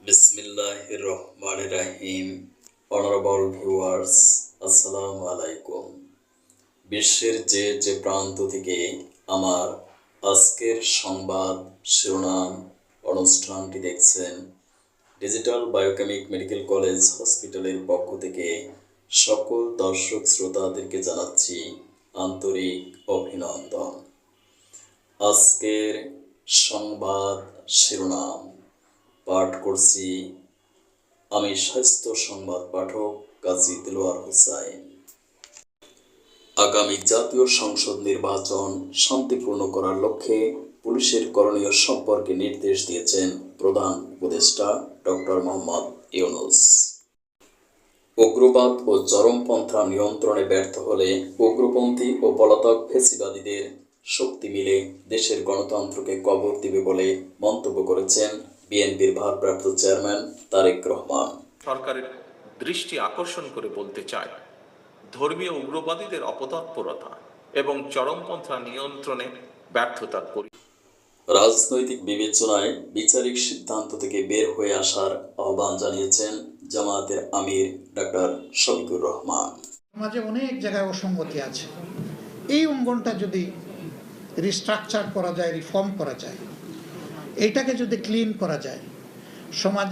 বিসমিল্লাহির রহমানির রহিম। Honourable viewers, আসসালামু আলাইকুম। বিশ্বের যে প্রান্ত থেকে আমার আজকের সংবাদ শিরোনাম অনুষ্ঠানটি দেখছেন, ডিজিটাল বায়োকেমিক মেডিকেল কলেজ হসপিটালের পক্ষ থেকে সকল দর্শক শ্রোতাদেরকে জানাচ্ছি আন্তরিক অভিনন্দন। আজকের সংবাদ শিরোনাম পাঠ করছি আমি স্বাস্থ্য সংবাদ পাঠক কাজী দেলোয়ার হোসাইন। আগামী জাতীয় সংসদ নির্বাচন শান্তিপূর্ণ করার লক্ষ্যে পুলিশের করণীয় সম্পর্কে নির্দেশ দিয়েছেন প্রধান উপদেষ্টা ডক্টর মোহাম্মদ ইউনূস। উগ্রবাদ ও চরমপন্থা নিয়ন্ত্রণে ব্যর্থ হলে উগ্রপন্থী ও পলাতক ফ্যাসিবাদীদের শক্তি মিলে দেশের গণতন্ত্রকে কবর দিবে বলে মন্তব্য করেছেন বিএনপির ভারপ্রাপ্ত চেয়ারম্যান তারেক রহমান। সরকারের দৃষ্টি আকর্ষণ করে বলতে চাই, ধর্মীয় উগ্রবাদীদের অপতৎপরতা এবং চরমপন্থা নিয়ন্ত্রণে ব্যর্থতার রাজনৈতিক বিবেচনায় বিচারিক সিদ্ধান্ত থেকে বের হয়ে আসার আহ্বান জানিয়েছেন জামায়াতের আমির ডাক্তার শফিকুর রহমান। সমাজে অনেক জায়গায় অসঙ্গতি আছে, এই অঙ্গনটা যদি রিস্ট্রাকচার করা যায়, রিফর্ম করা যায়, এইটাকে যদি ক্লিন করা যায়, সমাজে